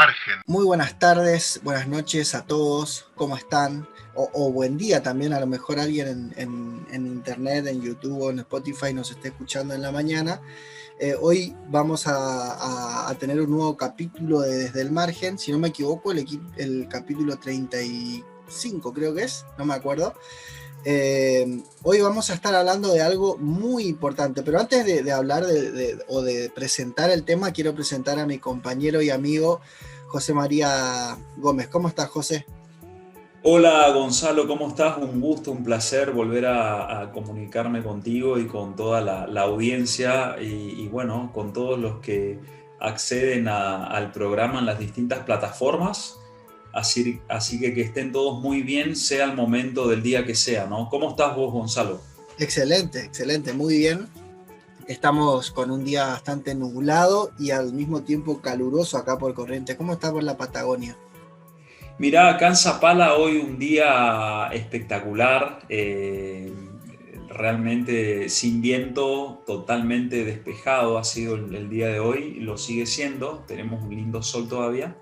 margen. Muy buenas tardes, buenas noches a todos, ¿cómo están? O buen día también, a lo mejor alguien en internet, en YouTube o en Spotify nos esté escuchando en la mañana. Hoy vamos a tener un nuevo capítulo de Desde el Margen, si no me equivoco, el capítulo 35 creo que es, no me acuerdo. Hoy vamos a estar hablando de algo muy importante, pero antes de hablar o de presentar el tema, quiero presentar a mi compañero y amigo José María Gómez. ¿Cómo estás, José? Hola Gonzalo, ¿cómo estás? Un gusto, un placer volver a comunicarme contigo y con toda la audiencia y bueno, con todos los que acceden al programa en las distintas plataformas. Así que estén todos muy bien, sea el momento del día que sea, ¿no? ¿Cómo estás vos, Gonzalo? Excelente, excelente, muy bien. Estamos con un día bastante nublado y al mismo tiempo caluroso acá por Corrientes. ¿Cómo está por la Patagonia? Mirá, acá en Zapala hoy un día espectacular, realmente sin viento, totalmente despejado ha sido el día de hoy, lo sigue siendo, tenemos un lindo sol todavía.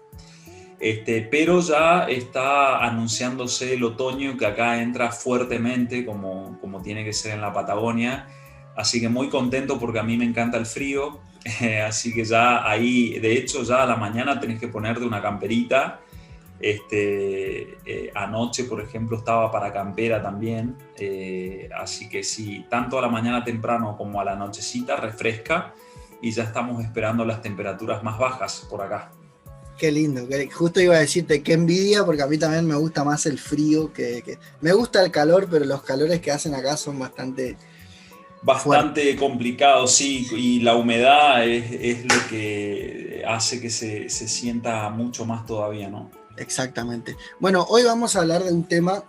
Pero ya está anunciándose el otoño que acá entra fuertemente como tiene que ser en la Patagonia, así que muy contento porque a mí me encanta el frío, así que ya ahí, de hecho ya a la mañana tenés que ponerte una camperita. Anoche por ejemplo estaba para campera también, así que sí, tanto a la mañana temprano como a la nochecita refresca y ya estamos esperando las temperaturas más bajas por acá. Qué lindo, justo iba a decirte qué envidia, porque a mí también me gusta más el frío me gusta el calor, pero los calores que hacen acá son bastante fuertes. Complicado, sí, y la humedad es lo que hace que se sienta mucho más todavía, ¿no? Exactamente. Bueno, hoy vamos a hablar de un tema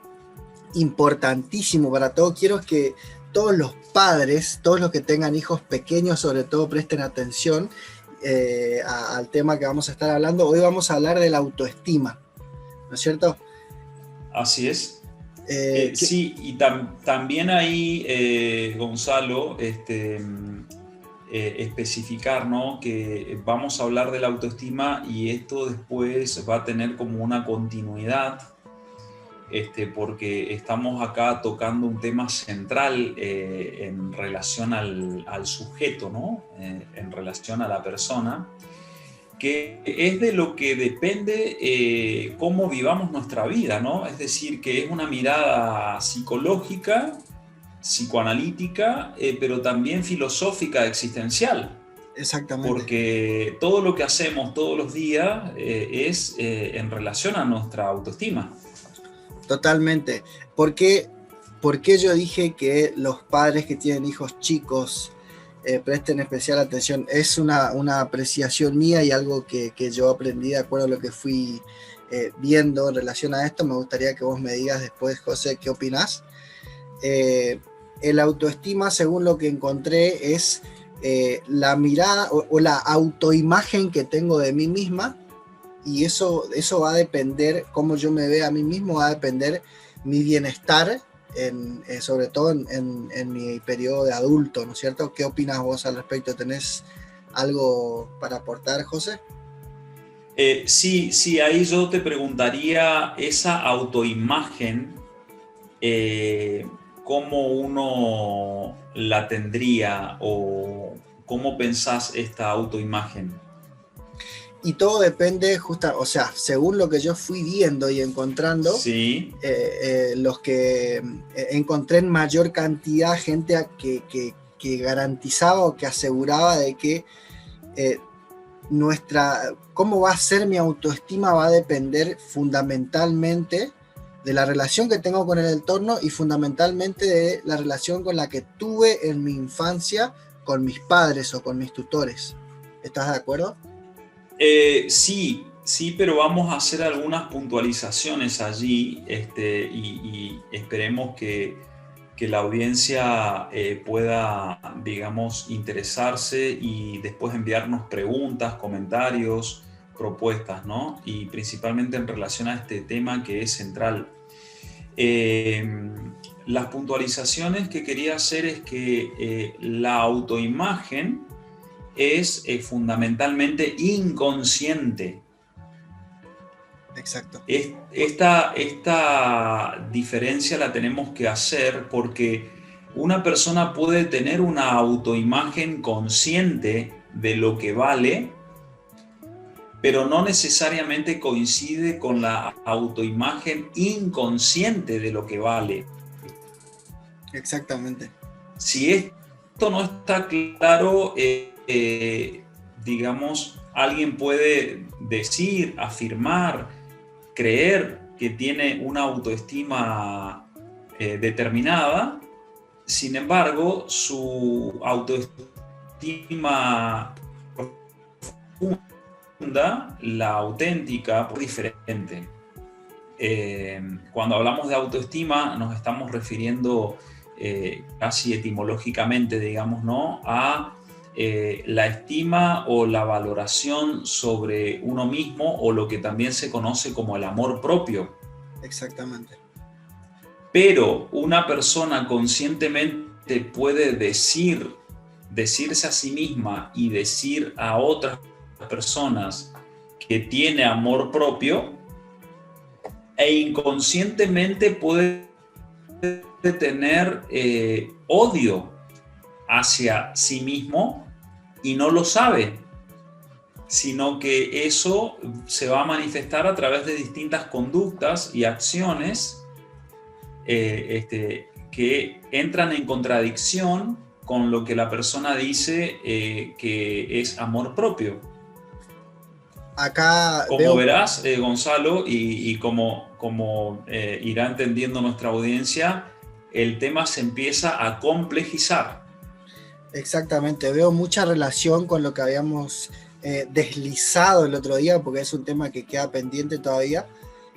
importantísimo para todos. Quiero que todos los padres, todos los que tengan hijos pequeños, sobre todo presten atención al tema que vamos a estar hablando. Hoy vamos a hablar de la autoestima, ¿no es cierto? Así es. Sí, y también ahí, Gonzalo, especificar, ¿no? Que vamos a hablar de la autoestima y esto después va a tener como una continuidad, porque estamos acá tocando un tema central en relación al sujeto, ¿no? En relación a la persona, que es de lo que depende cómo vivamos nuestra vida, ¿no? Es decir, que es una mirada psicológica, psicoanalítica, pero también filosófica, existencial. Exactamente. Porque todo lo que hacemos todos los días es en relación a nuestra autoestima. Totalmente. ¿Por qué yo dije que los padres que tienen hijos chicos presten especial atención? Es una apreciación mía y algo que yo aprendí de acuerdo a lo que fui viendo en relación a esto. Me gustaría que vos me digas después, José, ¿qué opinás? El autoestima, según lo que encontré, es la mirada o la autoimagen que tengo de mí misma, y eso va a depender, cómo yo me vea a mí mismo, va a depender mi bienestar, sobre todo en mi periodo de adulto, ¿no es cierto? ¿Qué opinas vos al respecto? ¿Tenés algo para aportar, José? Sí, ahí yo te preguntaría esa autoimagen, ¿cómo uno la tendría o cómo pensás esta autoimagen? Y todo depende, o sea, según lo que yo fui viendo y encontrando, sí. Los que encontré en mayor cantidad gente que garantizaba o que aseguraba de que cómo va a ser mi autoestima va a depender fundamentalmente de la relación que tengo con el entorno y fundamentalmente de la relación con la que tuve en mi infancia con mis padres o con mis tutores. ¿Estás de acuerdo? Sí, pero vamos a hacer algunas puntualizaciones allí, y esperemos que la audiencia pueda, digamos, interesarse y después enviarnos preguntas, comentarios, propuestas, ¿no? Y principalmente en relación a este tema que es central. Las puntualizaciones que quería hacer es que la autoimagen es fundamentalmente inconsciente. Exacto. Esta diferencia la tenemos que hacer porque una persona puede tener una autoimagen consciente de lo que vale, pero no necesariamente coincide con la autoimagen inconsciente de lo que vale. Exactamente. Si esto no está claro, digamos, alguien puede decir, afirmar, creer que tiene una autoestima determinada, sin embargo, su autoestima profunda, la auténtica, es diferente. Cuando hablamos de autoestima nos estamos refiriendo casi etimológicamente, digamos, ¿no?, a la estima o la valoración sobre uno mismo, o lo que también se conoce como el amor propio. Exactamente. Pero una persona conscientemente puede decirse a sí misma y decir a otras personas que tiene amor propio, e inconscientemente puede tener odio hacia sí mismo y no lo sabe, sino que eso se va a manifestar a través de distintas conductas y acciones que entran en contradicción con lo que la persona dice que es amor propio. Acá como verás, Gonzalo, y como irá entendiendo nuestra audiencia, el tema se empieza a complejizar. Exactamente, veo mucha relación con lo que habíamos deslizado el otro día, porque es un tema que queda pendiente todavía,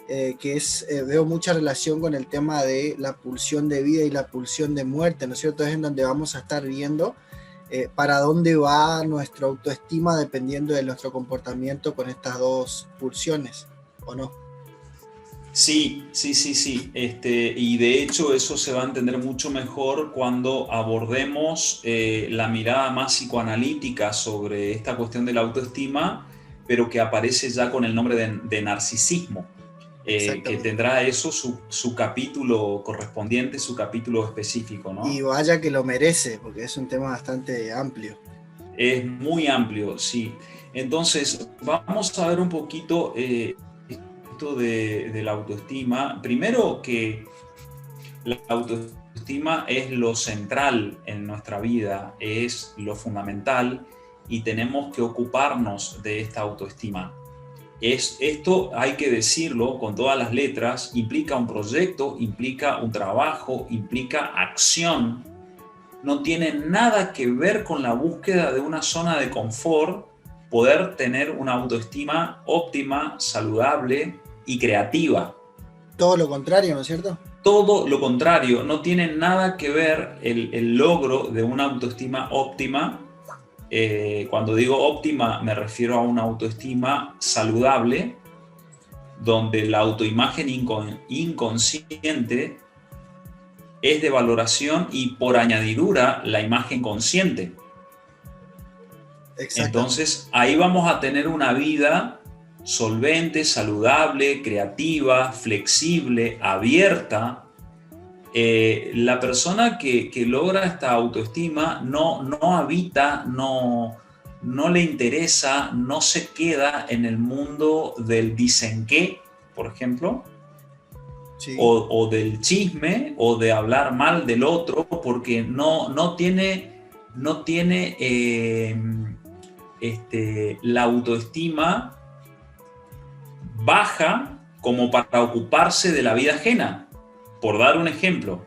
veo mucha relación con el tema de la pulsión de vida y la pulsión de muerte, ¿no es cierto? Es en donde vamos a estar viendo para dónde va nuestra autoestima dependiendo de nuestro comportamiento con estas dos pulsiones, ¿o no? Sí. Y de hecho eso se va a entender mucho mejor cuando abordemos la mirada más psicoanalítica sobre esta cuestión de la autoestima, pero que aparece ya con el nombre de narcisismo. Que tendrá eso su capítulo correspondiente, su capítulo específico, ¿no? Y vaya que lo merece, porque es un tema bastante amplio. Es muy amplio, sí. Entonces, vamos a ver un poquito esto de la autoestima. Primero, que la autoestima es lo central en nuestra vida, es lo fundamental, y tenemos que ocuparnos de esta autoestima. Esto hay que decirlo con todas las letras, implica un proyecto, implica un trabajo, implica acción. No tiene nada que ver con la búsqueda de una zona de confort, poder tener una autoestima óptima, saludable y creativa. Todo lo contrario, ¿no es cierto? Todo lo contrario, no tiene nada que ver el logro de una autoestima óptima. Cuando digo óptima me refiero a una autoestima saludable, donde la autoimagen inconsciente es de valoración y por añadidura la imagen consciente. Entonces ahí vamos a tener una vida solvente, saludable, creativa, flexible, abierta. La persona que logra esta autoestima no habita, no le interesa, no se queda en el mundo del dicen qué, por ejemplo, sí, o del chisme, o de hablar mal del otro, porque no tiene la autoestima baja como para ocuparse de la vida ajena. Por dar un ejemplo,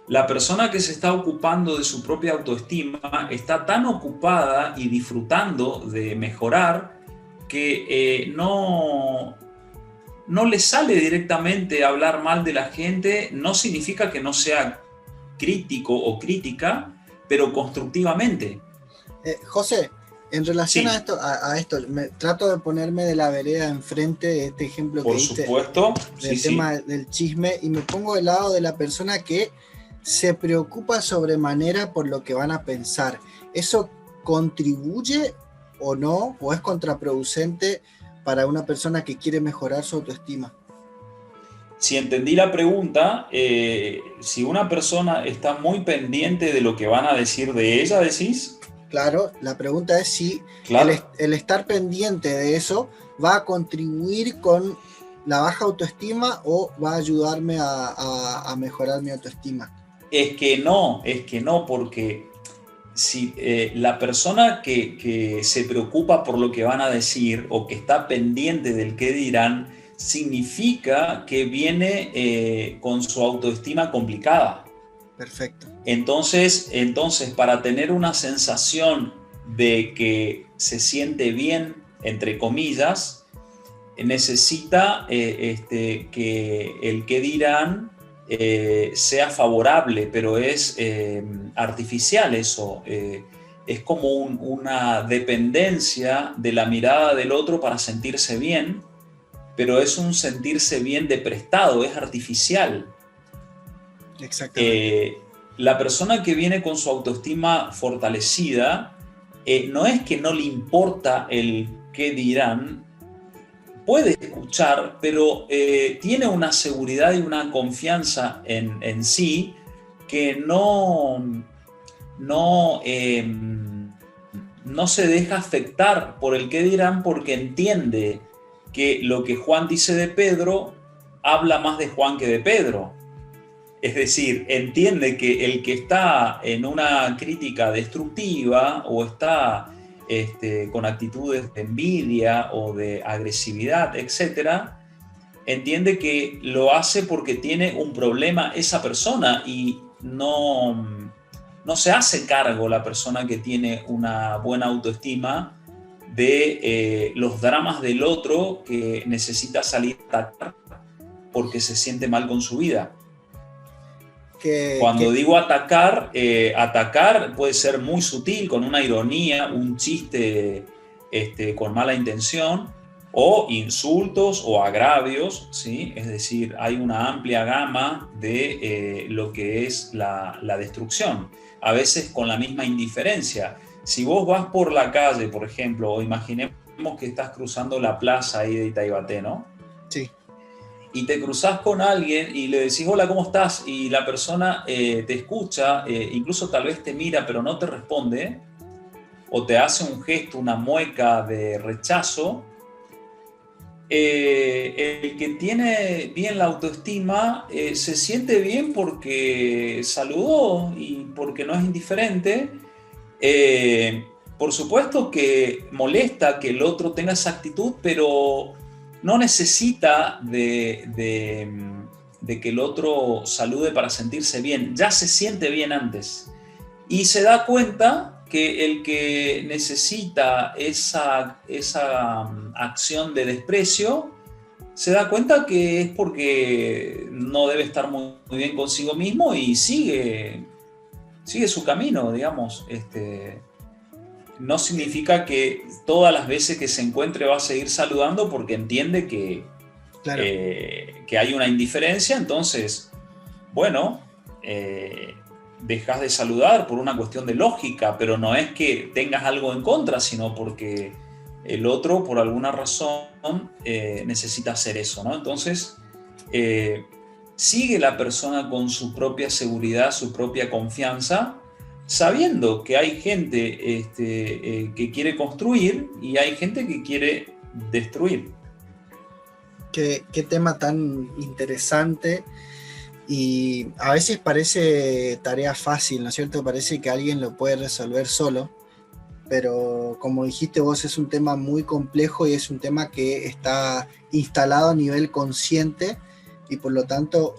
la persona que se está ocupando de su propia autoestima está tan ocupada y disfrutando de mejorar que no le sale directamente hablar mal de la gente. No significa que no sea crítico o crítica, pero constructivamente. José, en relación a esto, trato de ponerme de la vereda enfrente de este ejemplo que diste. Por supuesto. Del tema del chisme, y me pongo del lado de la persona que se preocupa sobremanera por lo que van a pensar. ¿Eso contribuye o no? ¿O es contraproducente para una persona que quiere mejorar su autoestima? Si entendí la pregunta, si una persona está muy pendiente de lo que van a decir de ella, decís. Claro, la pregunta es si Claro, el estar pendiente de eso va a contribuir con la baja autoestima o va a ayudarme a mejorar mi autoestima. es que no, porque si la persona que se preocupa por lo que van a decir o que está pendiente del qué dirán, significa que viene con su autoestima complicada. Perfecto. Entonces, para tener una sensación de que se siente bien, entre comillas, necesita que el que dirán sea favorable, pero es artificial eso. Es como una dependencia de la mirada del otro para sentirse bien, pero es un sentirse bien de prestado, es artificial. Exactamente. Eh, la persona que viene con su autoestima fortalecida, no es que no le importa el qué dirán, puede escuchar, pero tiene una seguridad y una confianza en sí que no se deja afectar por el qué dirán, porque entiende que lo que Juan dice de Pedro habla más de Juan que de Pedro. Es decir, entiende que el que está en una crítica destructiva o está con actitudes de envidia o de agresividad, etcétera, entiende que lo hace porque tiene un problema esa persona y no se hace cargo la persona que tiene una buena autoestima de los dramas del otro que necesita salir a atacar porque se siente mal con su vida. Que, Cuando que, digo atacar, atacar puede ser muy sutil, con una ironía, un chiste con mala intención, o insultos o agravios, ¿sí? Es decir, hay una amplia gama de lo que es la destrucción, a veces con la misma indiferencia. Si vos vas por la calle, por ejemplo, o imaginemos que estás cruzando la plaza ahí de Itaibaté, ¿no? sí, Y te cruzas con alguien y le decís, hola, ¿cómo estás? Y la persona te escucha, incluso tal vez te mira, pero no te responde, o te hace un gesto, una mueca de rechazo. El que tiene bien la autoestima se siente bien porque saludó y porque no es indiferente. Por supuesto que molesta que el otro tenga esa actitud, pero no necesita de que el otro salude para sentirse bien. Ya se siente bien antes. Y se da cuenta que el que necesita esa acción de desprecio, se da cuenta que es porque no debe estar muy bien consigo mismo y sigue su camino, digamos. No significa que todas las veces que se encuentre va a seguir saludando porque entiende claro. que hay una indiferencia, entonces, bueno, dejas de saludar por una cuestión de lógica, pero no es que tengas algo en contra, sino porque el otro, por alguna razón, necesita hacer eso, ¿no? Entonces, sigue la persona con su propia seguridad, su propia confianza, sabiendo que hay gente que quiere construir y hay gente que quiere destruir. Qué tema tan interesante, y a veces parece tarea fácil, ¿no es cierto? Parece que alguien lo puede resolver solo, pero como dijiste vos, es un tema muy complejo y es un tema que está instalado a nivel consciente y por lo tanto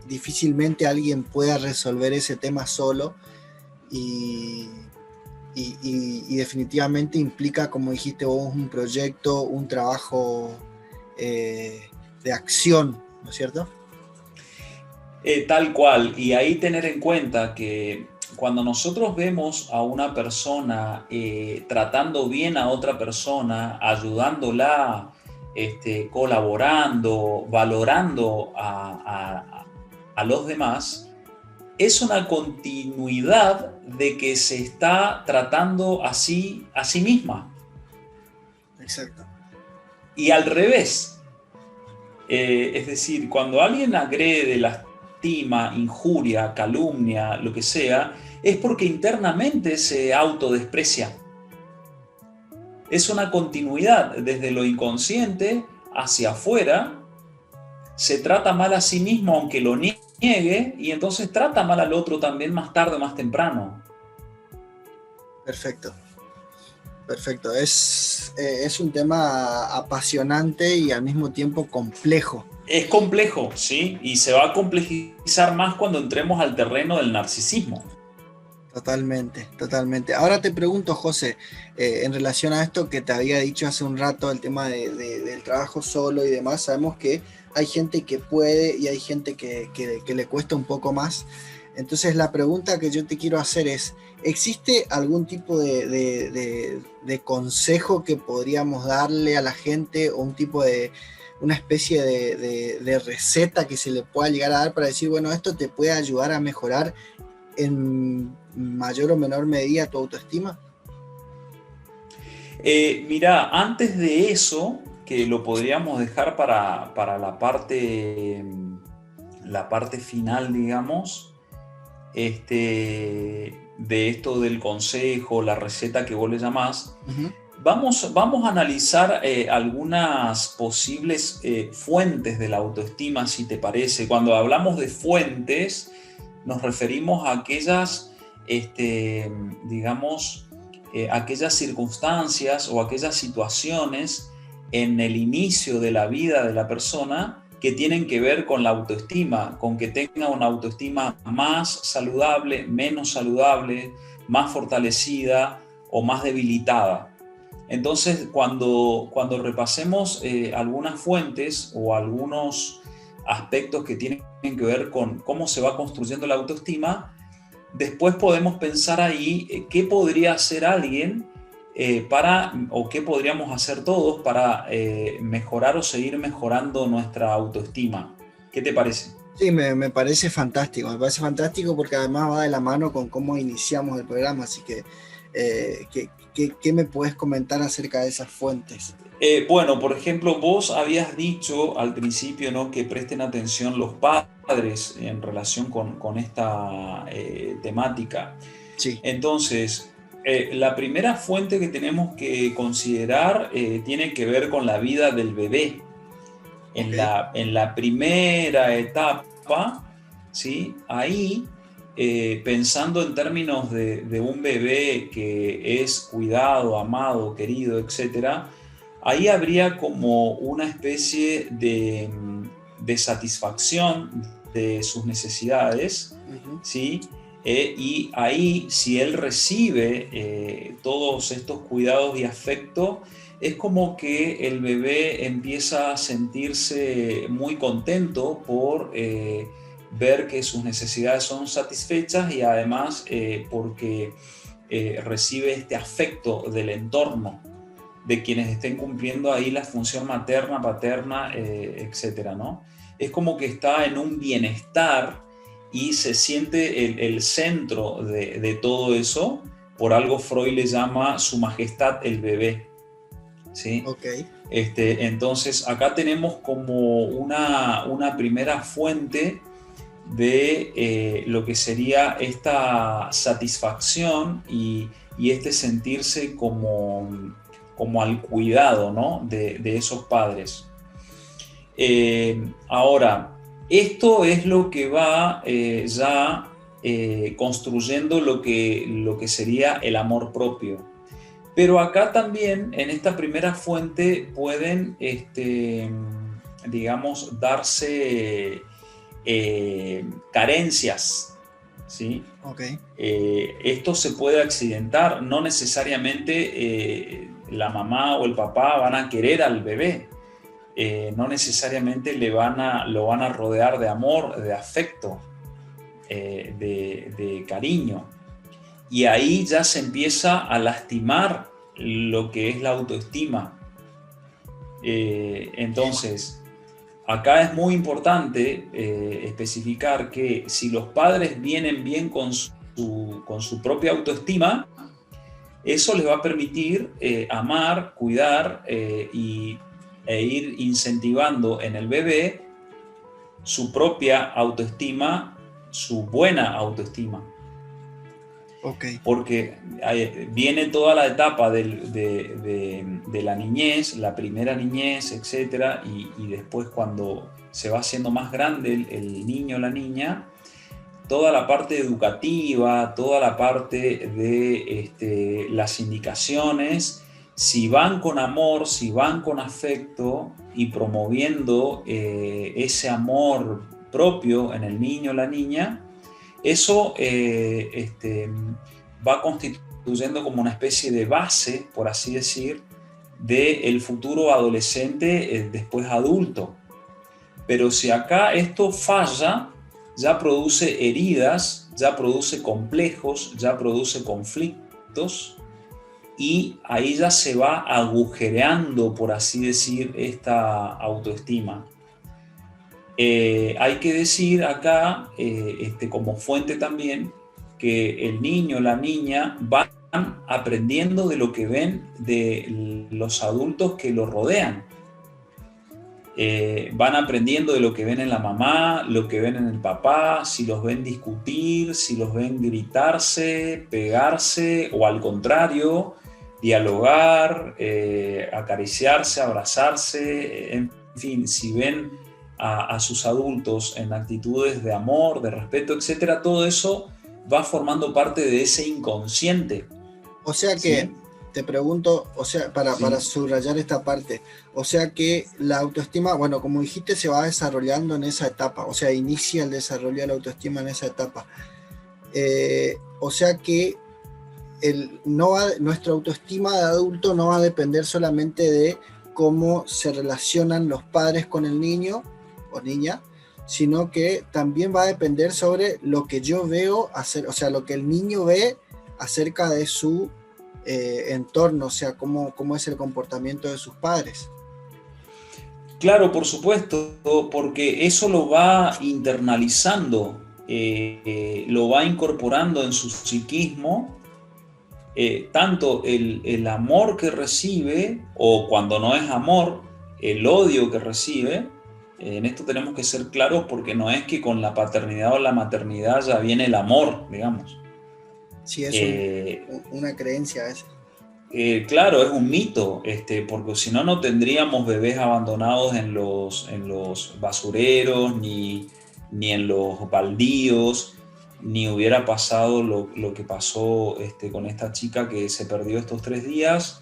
difícilmente alguien pueda resolver ese tema solo y definitivamente implica, como dijiste vos, un proyecto, un trabajo de acción, ¿no es cierto? Tal cual, y ahí tener en cuenta que cuando nosotros vemos a una persona tratando bien a otra persona, ayudándola, colaborando, valorando a los demás, es una continuidad de que se está tratando así a sí misma. Exacto. Y al revés, es decir, cuando alguien agrede, lastima, injuria, calumnia, lo que sea, es porque internamente se autodesprecia. Es una continuidad desde lo inconsciente hacia afuera, se trata mal a sí mismo aunque lo niegue, y entonces trata mal al otro también más tarde o más temprano. Perfecto. Perfecto. Es un tema apasionante y al mismo tiempo complejo. Es complejo, ¿sí? Y se va a complejizar más cuando entremos al terreno del narcisismo. Totalmente, totalmente. Ahora te pregunto, José, en relación a esto que te había dicho hace un rato, el tema del trabajo solo y demás, sabemos que hay gente que puede y hay gente que le cuesta un poco más. Entonces la pregunta que yo te quiero hacer es, ¿existe algún tipo de consejo que podríamos darle a la gente o un tipo una especie de receta que se le pueda llegar a dar para decir, bueno, esto te puede ayudar a mejorar en mayor o menor medida tu autoestima? Mira, antes de eso, que lo podríamos dejar para la parte final, digamos, de esto del consejo, la receta que vos le llamás, Uh-huh. vamos a analizar algunas posibles fuentes de la autoestima, si te parece. Cuando hablamos de fuentes, nos referimos a aquellas, digamos, aquellas circunstancias o aquellas situaciones en el inicio de la vida de la persona que tienen que ver con la autoestima, con que tenga una autoestima más saludable, menos saludable, más fortalecida o más debilitada. Entonces, cuando repasemos algunas fuentes o algunos aspectos que tienen que ver con cómo se va construyendo la autoestima, después podemos pensar ahí qué podría hacer alguien o qué podríamos hacer todos para mejorar o seguir mejorando nuestra autoestima. ¿Qué te parece? Sí, me parece fantástico porque además va de la mano con cómo iniciamos el programa, así que ¿qué me puedes comentar acerca de esas fuentes? Bueno, por ejemplo, vos habías dicho al principio, ¿no?, que presten atención los padres en relación con esta temática. Sí, Entonces, la primera fuente que tenemos que considerar tiene que ver con la vida del bebé. ok. En la primera etapa, ¿sí? Ahí, pensando en términos de un bebé que es cuidado, amado, querido, etcétera, ahí habría como una especie de satisfacción de sus necesidades, Uh-huh. ¿sí? Y ahí, si él recibe todos estos cuidados y afecto, es como que el bebé empieza a sentirse muy contento por ver que sus necesidades son satisfechas y además porque recibe este afecto del entorno, de quienes estén cumpliendo ahí la función materna, paterna, etcétera, ¿no? Es como que está en un bienestar y se siente el centro de todo eso. Por algo Freud le llama su majestad el bebé, ¿sí? Ok, Entonces acá tenemos como una primera fuente de lo que sería esta satisfacción y este sentirse como al cuidado, ¿no?, de esos padres. Ahora, esto es lo que va ya construyendo lo que sería el amor propio. Pero acá también, en esta primera fuente, pueden, digamos, darse carencias, ¿sí? ok. Esto se puede accidentar, no necesariamente la mamá o el papá van a querer al bebé, no necesariamente lo van a rodear de amor, de afecto, de cariño. Y ahí ya se empieza a lastimar lo que es la autoestima. Entonces, acá es muy importante especificar que si los padres vienen bien con su propia autoestima, eso les va a permitir amar, cuidar e e ir incentivando en el bebé su propia autoestima, su buena autoestima. Ok. Porque viene toda la etapa de la niñez, la primera niñez, etc. Y después cuando se va haciendo más grande el niño o la niña, toda la parte educativa, toda la parte de las indicaciones, si van con amor, si van con afecto y promoviendo ese amor propio en el niño o la niña, eso va constituyendo como una especie de base, por así decir, del futuro adolescente, después adulto. Pero si acá esto falla, ya produce heridas, ya produce complejos, ya produce conflictos, y ahí ya se va agujereando, por así decir, esta autoestima. Hay que decir acá, como fuente también, que el niño o la niña van aprendiendo de lo que ven de los adultos que lo rodean. Van aprendiendo de lo que ven en la mamá, lo que ven en el papá, si los ven discutir, si los ven gritarse, pegarse, o al contrario, dialogar, acariciarse, abrazarse, en fin, si ven a sus adultos en actitudes de amor, de respeto, etc., todo eso va formando parte de ese inconsciente. O sea que, ¿sí? Te pregunto, o sea, para subrayar esta parte, o sea que la autoestima, bueno, como dijiste, se va desarrollando en esa etapa, o sea, inicia el desarrollo de la autoestima en esa etapa. O sea que nuestra autoestima de adulto no va a depender solamente de cómo se relacionan los padres con el niño o niña, sino que también va a depender sobre lo que yo veo hacer, o sea, lo que el niño ve acerca de su entorno, o sea, cómo es el comportamiento de sus padres. Claro, por supuesto, porque eso lo va internalizando, lo va incorporando en su psiquismo, tanto el amor que recibe, o cuando no es amor, el odio que recibe. En esto tenemos que ser claros, porque no es que con la paternidad o la maternidad ya viene el amor, digamos. Sí, es una creencia esa. Claro, es un mito, porque si no, no tendríamos bebés abandonados en los basureros, ni en los baldíos, ni hubiera pasado lo que pasó con esta chica que se perdió estos 3 días.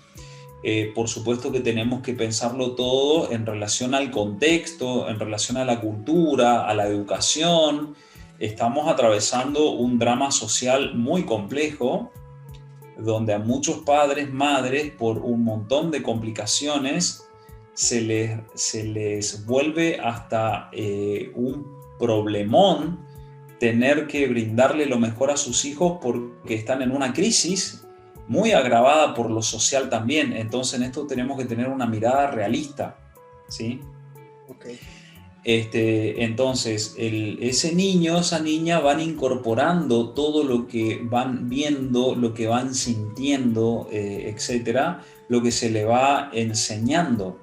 Por supuesto que tenemos que pensarlo todo en relación al contexto, en relación a la cultura, a la educación. Estamos atravesando un drama social muy complejo, donde a muchos padres, madres, por un montón de complicaciones, se les vuelve hasta un problemón tener que brindarle lo mejor a sus hijos, porque están en una crisis muy agravada por lo social también. Entonces en esto tenemos que tener una mirada realista, ¿sí? Okay. Entonces, ese niño, esa niña van incorporando todo lo que van viendo, lo que van sintiendo, etcétera, lo que se le va enseñando.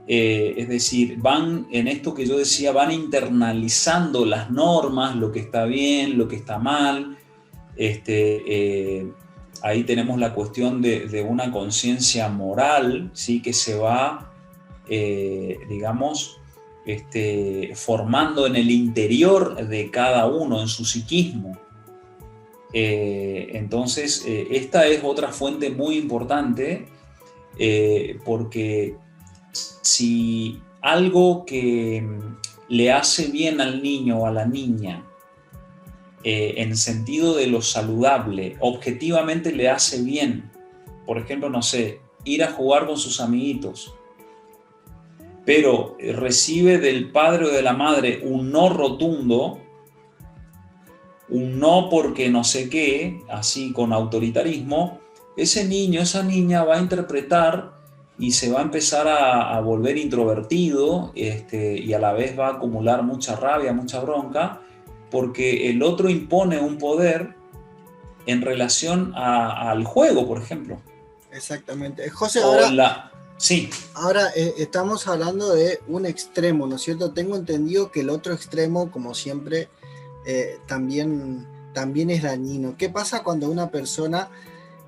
Es decir, van, en esto que yo decía, van internalizando las normas, lo que está bien, lo que está mal. Ahí tenemos la cuestión de una conciencia moral, ¿sí? Que se va, digamos, formando en el interior de cada uno, en su psiquismo. Entonces, esta es otra fuente muy importante, porque si algo que le hace bien al niño o a la niña, en sentido de lo saludable, objetivamente le hace bien, por ejemplo, no sé, ir a jugar con sus amiguitos, pero recibe del padre o de la madre un no rotundo, un no porque no sé qué, así con autoritarismo, ese niño, esa niña va a interpretar y se va a empezar a volver introvertido, y a la vez va a acumular mucha rabia, mucha bronca, porque el otro impone un poder en relación al juego, por ejemplo. Exactamente. José, ahora... Sí. Ahora, estamos hablando de un extremo, ¿no es cierto? Tengo entendido que el otro extremo, como siempre, también es dañino. ¿Qué pasa cuando una persona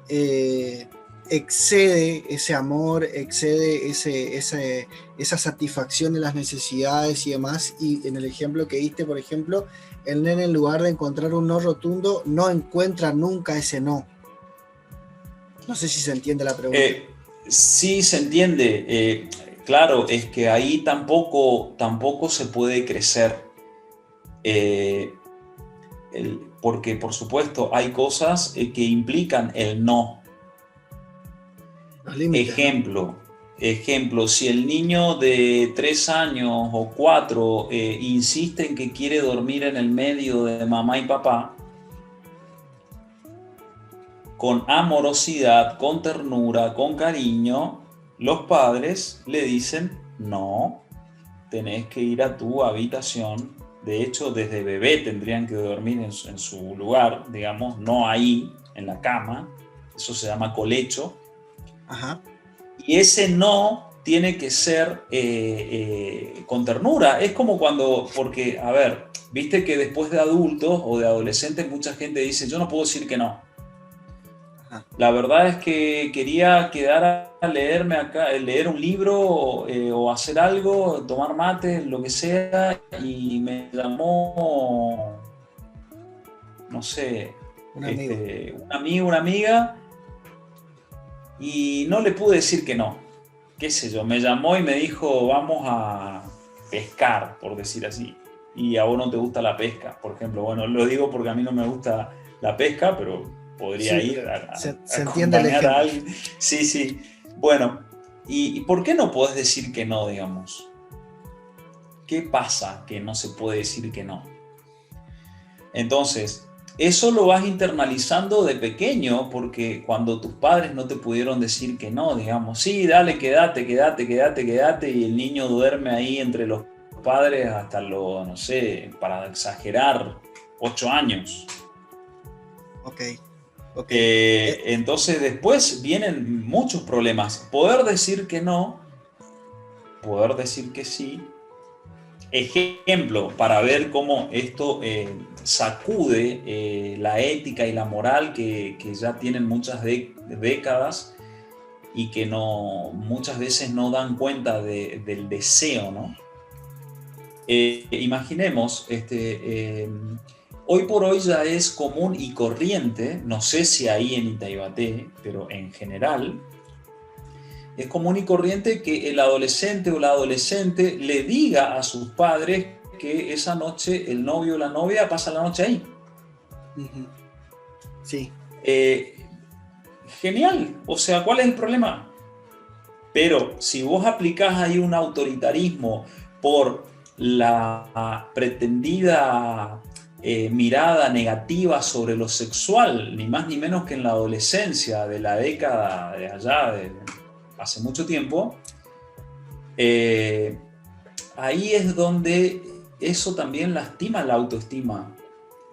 eh, excede ese amor, excede esa satisfacción de las necesidades y demás? Y en el ejemplo que diste, por ejemplo, el nene, en lugar de encontrar un no rotundo, no encuentra nunca ese no. No sé si se entiende la pregunta. Sí, se entiende. Claro, es que ahí tampoco se puede crecer. Eh, Porque, por supuesto, hay cosas que implican el no. Los límites, ¿no? Ejemplo, si el niño de 3 años o 4 insiste en que quiere dormir en el medio de mamá y papá, con amorosidad, con ternura, con cariño, los padres le dicen, no, tenés que ir a tu habitación. De hecho, desde bebé tendrían que dormir en su lugar, digamos, no ahí, en la cama. Eso se llama colecho. Ajá. Y ese no tiene que ser con ternura. Es como cuando, porque, a ver, viste que después de adultos o de adolescentes mucha gente dice, yo no puedo decir que no. Ajá. La verdad es que quería quedar a leer un libro o hacer algo, tomar mate, lo que sea, y me llamó, no sé, Un amigo. un amigo, una amiga, y no le pude decir que no. Qué sé yo, me llamó y me dijo, vamos a pescar, por decir así. Y a vos no te gusta la pesca, por ejemplo. Bueno, lo digo porque a mí no me gusta la pesca, pero podría Sí, ir se a entiende el acompañar a ejemplo. alguien. Sí, sí. Bueno, ¿y por qué no podés decir que no, digamos? ¿Qué pasa que no se puede decir que no? Entonces, eso lo vas internalizando de pequeño, porque cuando tus padres no te pudieron decir que no, digamos, sí, dale, quédate, y el niño duerme ahí entre los padres hasta no sé, para exagerar, 8 años. Ok, ok. Entonces después vienen muchos problemas. Poder decir que no, poder decir que sí. Ejemplo, para ver cómo esto sacude la ética y la moral que ya tienen muchas décadas y que muchas veces no dan cuenta del deseo, ¿no? Imaginemos, hoy por hoy ya es común y corriente, no sé si ahí en Itaibate, pero en general, es común y corriente que el adolescente o la adolescente le diga a sus padres que esa noche el novio o la novia pasa la noche ahí. Uh-huh. Sí. Genial, o sea, ¿cuál es el problema? Pero si vos aplicás ahí un autoritarismo por la pretendida mirada negativa sobre lo sexual, ni más ni menos que en la adolescencia de la década de allá, hace mucho tiempo, ahí es donde eso también lastima la autoestima.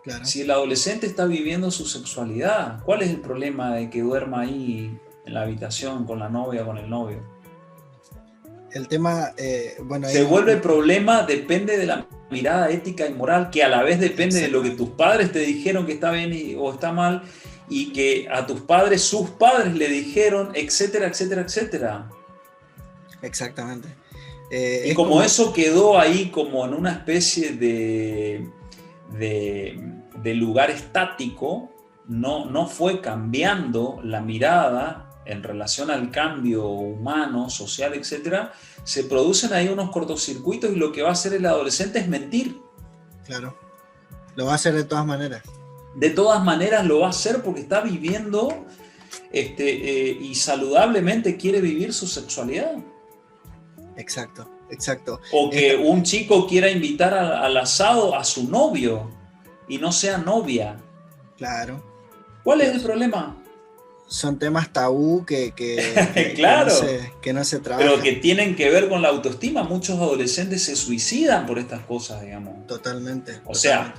Claro. Si el adolescente está viviendo su sexualidad, ¿cuál es el problema de que duerma ahí en la habitación con la novia, con el novio? El tema, bueno, Se vuelve problema, depende de la mirada ética y moral, que a la vez depende de lo que tus padres te dijeron que está bien o está mal, y que a tus padres, sus padres le dijeron, etcétera, etcétera, etcétera. Exactamente. Y como eso quedó ahí como en una especie de lugar estático, no fue cambiando la mirada en relación al cambio humano, social, etcétera, se producen ahí unos cortocircuitos y lo que va a hacer el adolescente es mentir. Claro, lo va a hacer de todas maneras. De todas maneras lo va a hacer porque está viviendo y saludablemente quiere vivir su sexualidad. Exacto, exacto. O que un chico quiera invitar al asado a su novio y no sea novia. Claro. ¿Cuál es el problema? Son temas tabú que claro, que no se trabajan. Pero que tienen que ver con la autoestima. Muchos adolescentes se suicidan por estas cosas, digamos. Totalmente. O sea,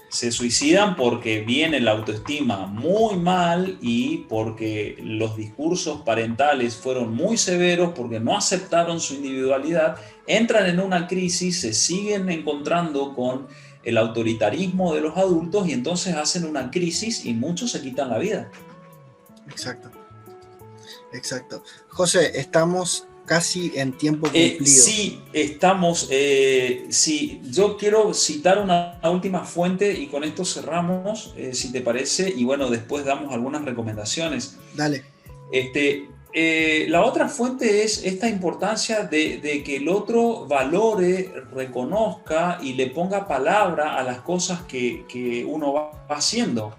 Se suicidan porque viene la autoestima muy mal y porque los discursos parentales fueron muy severos, porque no aceptaron su individualidad, entran en una crisis, se siguen encontrando con el autoritarismo de los adultos y entonces hacen una crisis y muchos se quitan la vida. Exacto, exacto. José, estamos casi en tiempo cumplido. Sí, estamos. Sí, yo quiero citar una última fuente y con esto cerramos, si te parece, y bueno, después damos algunas recomendaciones. Dale. La otra fuente es esta importancia de que el otro valore, reconozca y le ponga palabra a las cosas que uno va haciendo.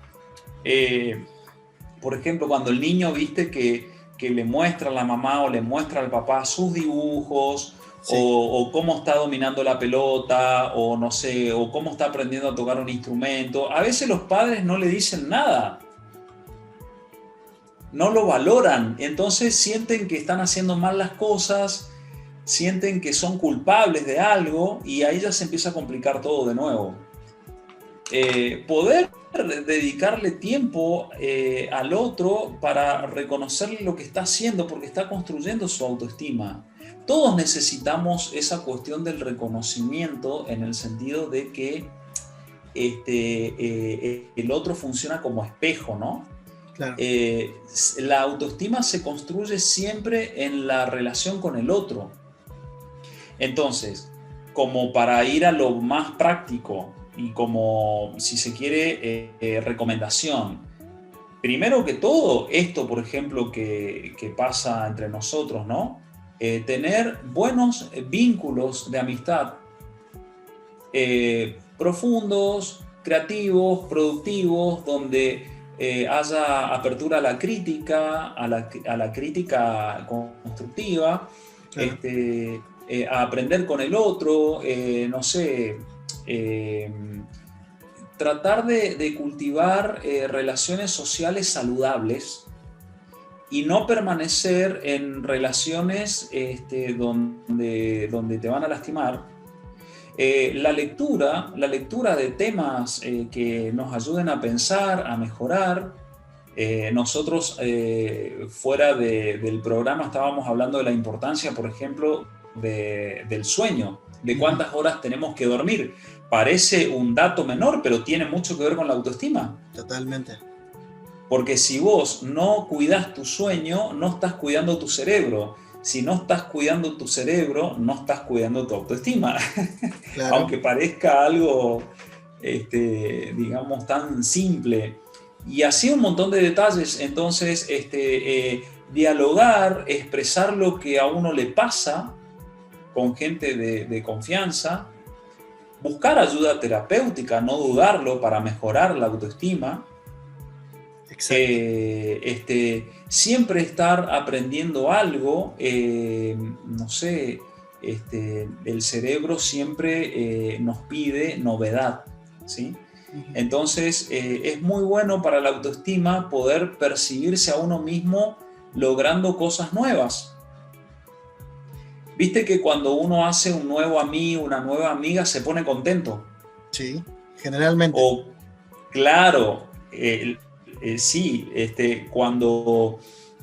Por ejemplo, cuando el niño, viste, que le muestra a la mamá o le muestra al papá sus dibujos, sí, o cómo está dominando la pelota, o no sé, o cómo está aprendiendo a tocar un instrumento. A veces los padres no le dicen nada, no lo valoran, entonces sienten que están haciendo mal las cosas, sienten que son culpables de algo y ahí ya se empieza a complicar todo de nuevo. Poder dedicarle tiempo al otro para reconocerle lo que está haciendo porque está construyendo su autoestima. Todos necesitamos esa cuestión del reconocimiento en el sentido de que el otro funciona como espejo, ¿no? Claro. La autoestima se construye siempre en la relación con el otro. Entonces, como para ir a lo más práctico, y como, si se quiere, recomendación. Primero que todo, esto, por ejemplo, que pasa entre nosotros, ¿no? Tener buenos vínculos de amistad, profundos, creativos, productivos, donde haya apertura a la crítica, a la crítica constructiva, claro, a aprender con el otro, no sé, tratar de cultivar relaciones sociales saludables y no permanecer en relaciones donde te van a lastimar. La lectura de temas que nos ayuden a pensar, a mejorar. Nosotros fuera del programa estábamos hablando de la importancia, por ejemplo, del sueño, de cuántas horas tenemos que dormir. Parece un dato menor, pero tiene mucho que ver con la autoestima. Totalmente. Porque si vos no cuidás tu sueño, no estás cuidando tu cerebro. Si no estás cuidando tu cerebro, no estás cuidando tu autoestima. Claro. Aunque parezca algo, digamos, tan simple. Y así un montón de detalles. Entonces, dialogar, expresar lo que a uno le pasa con gente de confianza, buscar ayuda terapéutica, no dudarlo, para mejorar la autoestima. Siempre estar aprendiendo algo, no sé, el cerebro siempre nos pide novedad, ¿sí? Entonces es muy bueno para la autoestima poder percibirse a uno mismo logrando cosas nuevas. Viste que cuando uno hace un nuevo amigo, una nueva amiga, se pone contento. Sí, generalmente. O, claro, sí, cuando,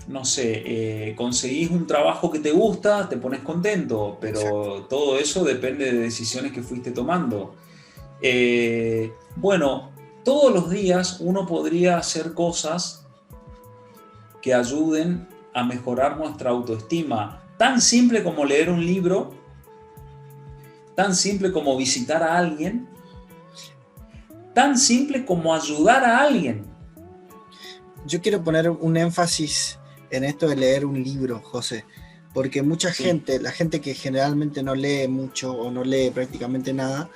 no sé, conseguís un trabajo que te gusta, te pones contento, pero exacto, todo eso depende de decisiones que fuiste tomando. Bueno, todos los días uno podría hacer cosas que ayuden a mejorar nuestra autoestima. Tan simple como leer un libro, tan simple como visitar a alguien, tan simple como ayudar a alguien. Yo quiero poner un énfasis en esto de leer un libro, José, porque mucha gente, la gente que generalmente no lee mucho o no lee prácticamente nada,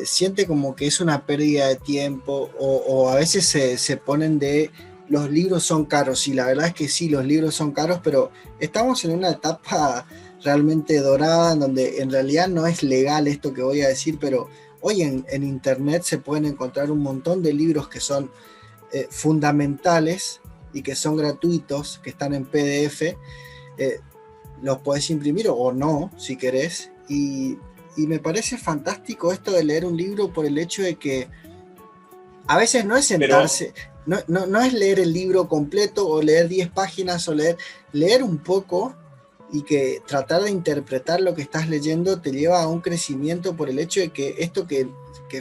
siente como que es una pérdida de tiempo o a veces se ponen de los libros son caros, y la verdad es que sí, los libros son caros, pero estamos en una etapa realmente dorada en donde en realidad no es legal esto que voy a decir, pero hoy en internet se pueden encontrar un montón de libros que son fundamentales y que son gratuitos, que están en PDF, los podés imprimir o no, si querés, y me parece fantástico esto de leer un libro por el hecho de que A veces no es sentarse, no es leer el libro completo o leer 10 páginas o leer un poco y que tratar de interpretar lo que estás leyendo te lleva a un crecimiento por el hecho de que esto que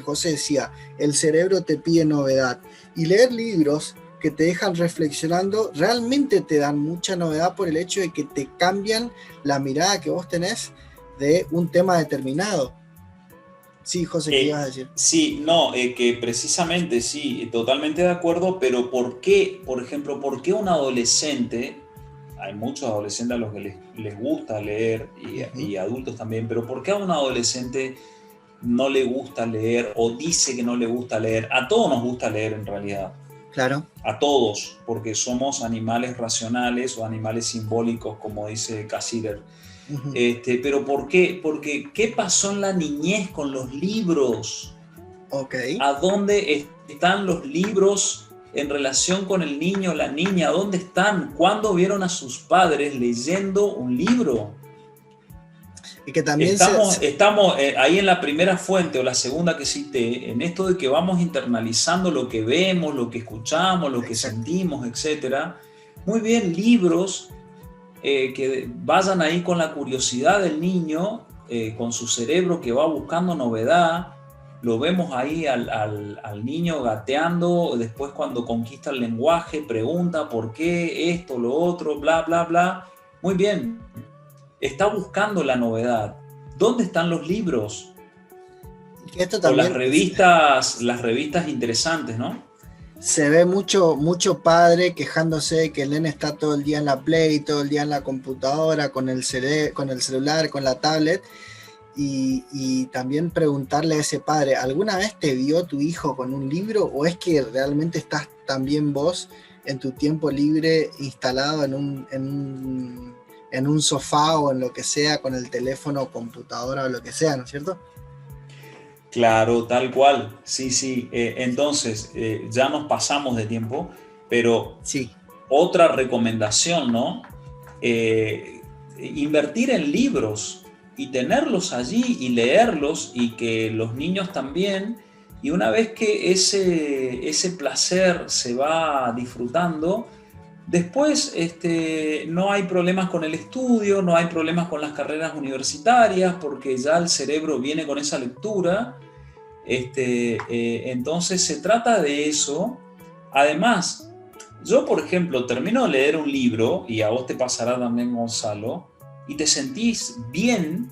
José decía, el cerebro te pide novedad. Y leer libros que te dejan reflexionando realmente te dan mucha novedad por el hecho de que te cambian la mirada que vos tenés de un tema determinado. Sí, José, ¿qué ibas a decir? Sí, no, que precisamente sí, totalmente de acuerdo, pero ¿por qué, por ejemplo, por qué un adolescente, hay muchos adolescentes a los que les gusta leer y adultos también, pero ¿por qué a un adolescente no le gusta leer o dice que no le gusta leer? A todos nos gusta leer en realidad. Claro. A todos, porque somos animales racionales o animales simbólicos, como dice Cassirer. Pero ¿por qué? Porque ¿qué pasó en la niñez con los libros? Okay. ¿A dónde están los libros en relación con el niño o la niña? ¿Dónde están? ¿Cuándo vieron a sus padres leyendo un libro? Y que también estamos ahí en la primera fuente o la segunda que cité, en esto de que vamos internalizando lo que vemos, lo que escuchamos, lo que sentimos, etc. Muy bien, libros que vayan ahí con la curiosidad del niño, con su cerebro que va buscando novedad. Lo vemos ahí al niño gateando, después cuando conquista el lenguaje, pregunta por qué, esto, lo otro, bla, bla, bla. Muy bien, está buscando la novedad. ¿Dónde están los libros? Esto también, o las revistas interesantes, ¿no? Se ve mucho padre quejándose de que el nene está todo el día en la Play, todo el día en la computadora, con el celular, con la tablet, y también preguntarle a ese padre, ¿alguna vez te vio tu hijo con un libro o es que realmente estás también vos en tu tiempo libre instalado en un sofá o en lo que sea, con el teléfono o computadora o lo que sea, ¿no es cierto? Claro, tal cual, sí. Entonces, ya nos pasamos de tiempo, pero sí. Otra recomendación, ¿no? Invertir en libros y tenerlos allí y leerlos y que los niños también, y una vez que ese placer se va disfrutando, después no hay problemas con el estudio, no hay problemas con las carreras universitarias, porque ya el cerebro viene con esa lectura. Entonces se trata de eso. Además, yo, por ejemplo, termino de leer un libro, y a vos te pasará también, Gonzalo, y te sentís bien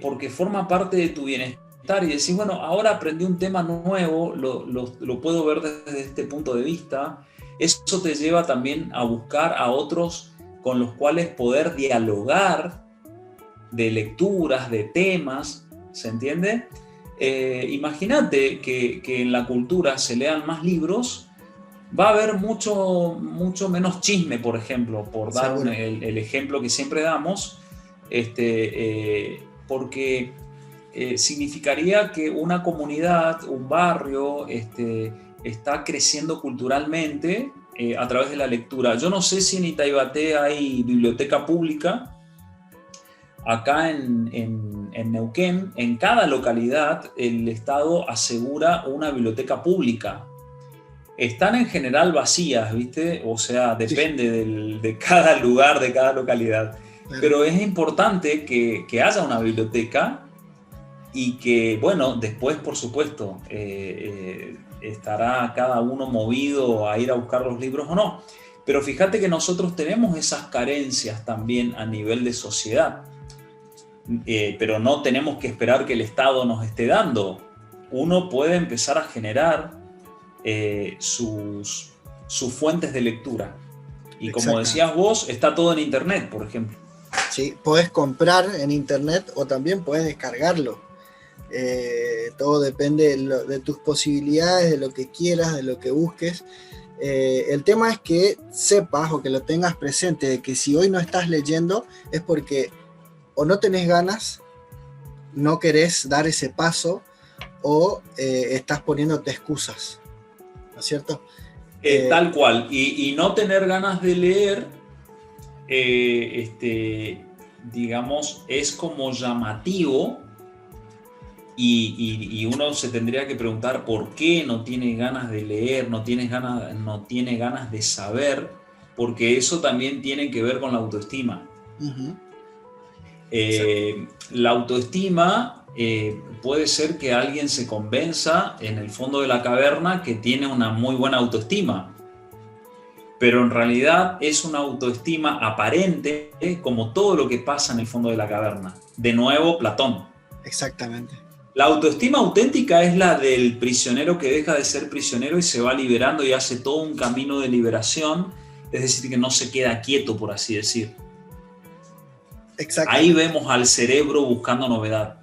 porque forma parte de tu bienestar, y decís, bueno, ahora aprendí un tema nuevo, lo puedo ver desde este punto de vista. Eso te lleva también a buscar a otros con los cuales poder dialogar de lecturas, de temas, ¿se entiende? Imagínate que en la cultura se lean más libros, va a haber mucho menos chisme, por ejemplo, por dar el ejemplo que siempre damos, porque significaría que una comunidad, un barrio, está creciendo culturalmente a través de la lectura. Yo no sé si en Itaibate hay biblioteca pública. Acá en Neuquén, en cada localidad, el Estado asegura una biblioteca pública. Están en general vacías, ¿viste? O sea, depende de cada lugar, de cada localidad. Pero es importante que haya una biblioteca y que, bueno, después, por supuesto, estará cada uno movido a ir a buscar los libros o no. Pero fíjate que nosotros tenemos esas carencias también a nivel de sociedad. Pero no tenemos que esperar que el Estado nos esté dando. Uno puede empezar a generar sus fuentes de lectura. Y como decías vos, está todo en Internet, por ejemplo. Sí, podés comprar en Internet o también podés descargarlo. Todo depende de tus posibilidades, de lo que quieras, de lo que busques. El tema es que sepas o que lo tengas presente de que si hoy no estás leyendo es porque o no tenés ganas, no querés dar ese paso, o estás poniéndote excusas, ¿no es cierto? Tal cual, y no tener ganas de leer, digamos, es como llamativo, y uno se tendría que preguntar por qué no tiene ganas de leer, no tiene ganas de saber, porque eso también tiene que ver con la autoestima. Ujú. La autoestima puede ser que alguien se convenza en el fondo de la caverna que tiene una muy buena autoestima, pero en realidad es una autoestima aparente, como todo lo que pasa en el fondo de la caverna. De nuevo, Platón. Exactamente. La autoestima auténtica es la del prisionero que deja de ser prisionero y se va liberando y hace todo un camino de liberación, es decir, que no se queda quieto, por así decir. Ahí vemos al cerebro buscando novedad.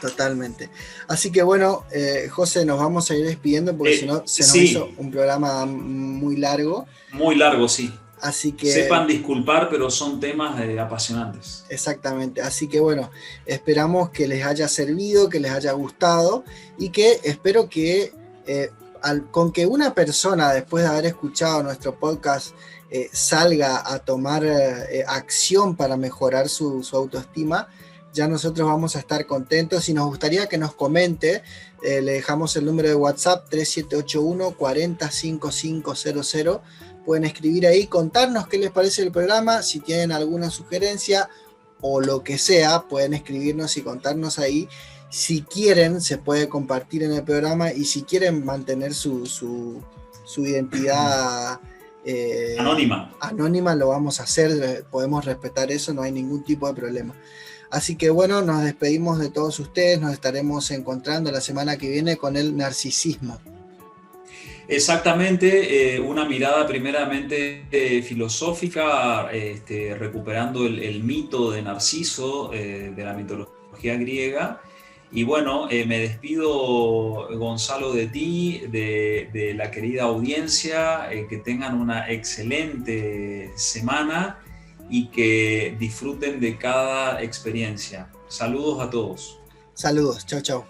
Totalmente. Así que bueno, José, nos vamos a ir despidiendo porque si no se nos hizo un programa muy largo. Muy largo, sí. Así que sepan disculpar, pero son temas apasionantes. Exactamente. Así que bueno, esperamos que les haya servido, que les haya gustado y que espero que con que una persona después de haber escuchado nuestro podcast salga a tomar acción para mejorar su autoestima, ya nosotros vamos a estar contentos y nos gustaría que nos comente. Le dejamos el número de WhatsApp 3781 405500. Pueden escribir ahí, contarnos qué les parece el programa, si tienen alguna sugerencia o lo que sea, pueden escribirnos y contarnos ahí. Si quieren, se puede compartir en el programa y si quieren mantener su identidad anónima, lo vamos a hacer, podemos respetar eso, no hay ningún tipo de problema. Así que bueno, nos despedimos de todos ustedes, nos estaremos encontrando la semana que viene con el narcisismo. Exactamente, una mirada primeramente filosófica, recuperando el mito de Narciso, de la mitología griega. Y bueno, me despido, Gonzalo, de ti, de la querida audiencia, que tengan una excelente semana y que disfruten de cada experiencia. Saludos a todos. Saludos, chau, chau.